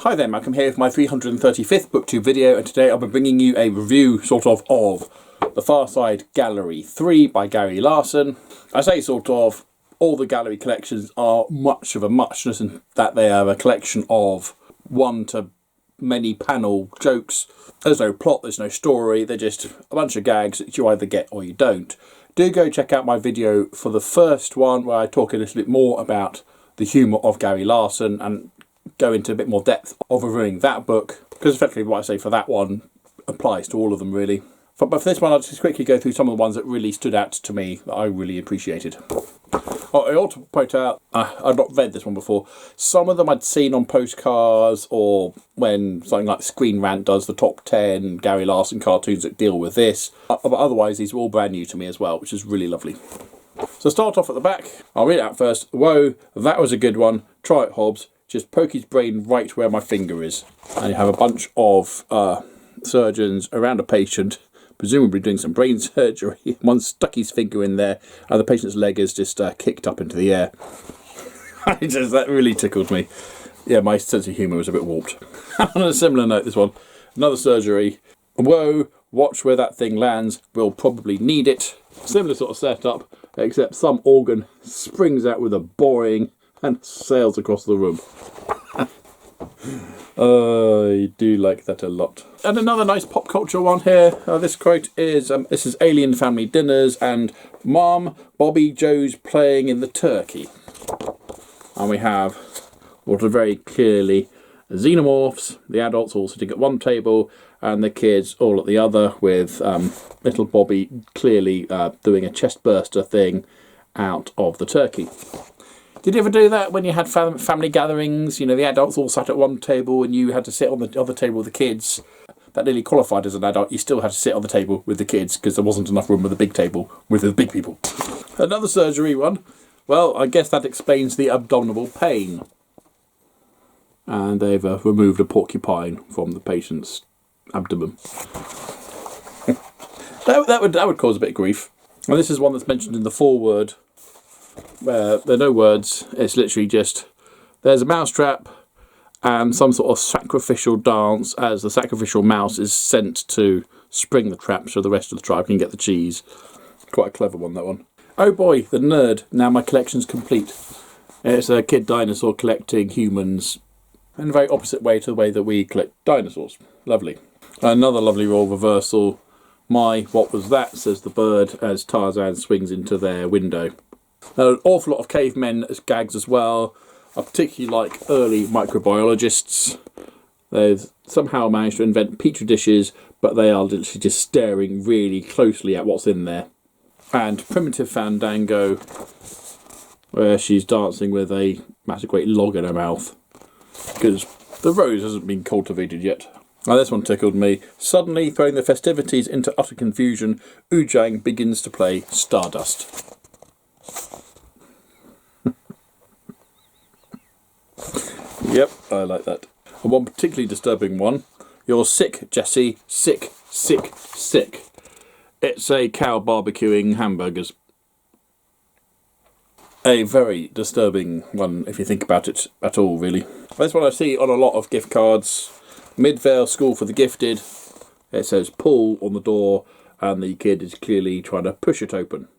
Hi there, Malcolm here with my 335th Booktube video, and today I'll be bringing you a review, of The Far Side Gallery 3 by Gary Larson. I say all the gallery collections are much of a muchness in that they are a collection of one to many panel jokes. There's no plot, there's no story, they're just a bunch of gags that you either get or you don't. Do go check out my video for the first one where I talk a little bit more about the humour of Gary Larson and go into a bit more depth of reviewing that book, because effectively what I say for that one applies to all of them really. But for this one I'll just quickly go through some of the ones that really stood out to me that I really appreciated. Oh, I ought to point out, I've not read this one before. Some of them I'd seen on postcards or when something like Screen Rant does the top 10 Gary Larson cartoons that deal with this. But otherwise these were all brand new to me as well, which is really lovely. So start off at the back. I'll read it out first. Whoa, that was a good one. Try it, Hobbs. Just poke his brain right where my finger is. And you have a bunch of surgeons around a patient, presumably doing some brain surgery. One stuck his finger in there, and the patient's leg is just kicked up into the air. That really tickled me. Yeah, my sense of humour was a bit warped. On a similar note, this one. Another surgery. Whoa, watch where that thing lands. We'll probably need it. Similar sort of setup, except some organ springs out with a boring and sails across the room. I do like that a lot. And another nice pop culture one here. This quote is, this is Alien Family Dinners and Mom, Bobby Joe's playing in the turkey. And we have what are very clearly xenomorphs, the adults all sitting at one table and the kids all at the other, with little Bobby clearly doing a chest burster thing out of the turkey. Did you ever do that when you had family gatherings? You know, the adults all sat at one table and you had to sit on the other table with the kids. That nearly qualified as an adult. You still had to sit on the table with the kids because there wasn't enough room with the big table with the big people. Another surgery one. Well, I guess that explains the abdominal pain. And they've removed a porcupine from the patient's abdomen. that would cause a bit of grief. And this is one that's mentioned in the foreword, where there are no words. It's literally just there's a mousetrap and some sort of sacrificial dance as the sacrificial mouse is sent to spring the trap so the rest of the tribe can get the cheese. Quite a clever one, that one. Oh boy, the nerd. Now my collection's complete. It's a kid dinosaur collecting humans in a very opposite way to the way that we collect dinosaurs. Lovely. Another lovely role reversal. My, what was that, says the bird as Tarzan swings into their window. An awful lot of cavemen as gags as well. I particularly like early microbiologists. They've somehow managed to invent petri dishes, but they are literally just staring really closely at what's in there. And Primitive Fandango, where she's dancing with a massive great log in her mouth, because the rose hasn't been cultivated yet. Now this one tickled me. Suddenly, throwing the festivities into utter confusion, Ujang begins to play Stardust. Yep, I like that. And one particularly disturbing one. You're sick, Jesse. Sick, sick, sick. It's a cow barbecuing hamburgers. A very disturbing one if you think about it at all, really. This one I see on a lot of gift cards. Midvale School for the Gifted. It says pull on the door and the kid is clearly trying to push it open.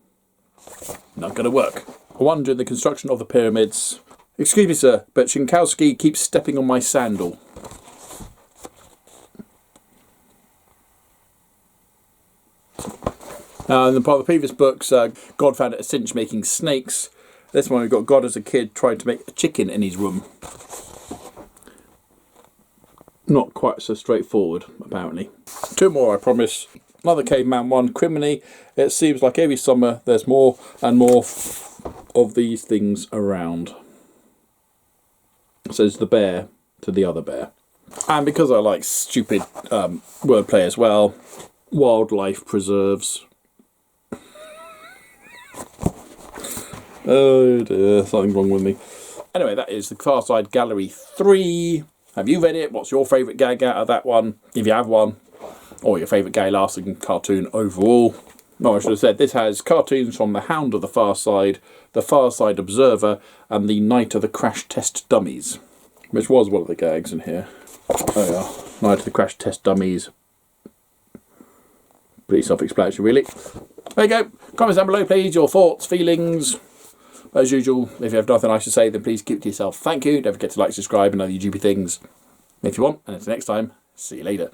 Not going to work. One during the construction of the pyramids. Excuse me, sir, but Shinkowski keeps stepping on my sandal. In the part of the previous books, God found it a cinch making snakes. This one we've got God as a kid trying to make a chicken in his room. Not quite so straightforward, apparently. Two more, I promise. Another caveman one, Criminy. It seems like every summer there's more and more of these things around. Says the bear to the other bear. And because I like stupid wordplay as well, wildlife preserves. Oh dear, something wrong with me. Anyway, that is The Far Side Gallery 3. Have you read it? What's your favourite gag out of that one? If you have one. Or your favourite Gary Larson cartoon overall. No, I should have said this has cartoons from The Hound of the Far Side, The Far Side Observer, and The Night of the Crash Test Dummies. which was one of the gags in here. There we are. Night to the Crash Test Dummies. Pretty self-explanatory, really. There you go. Comments down below, please. Your thoughts, feelings. As usual, if you have nothing nice to say, then please keep it to yourself. Thank you. Don't forget to like, subscribe, and other YouTubey things if you want. And until next time, see you later.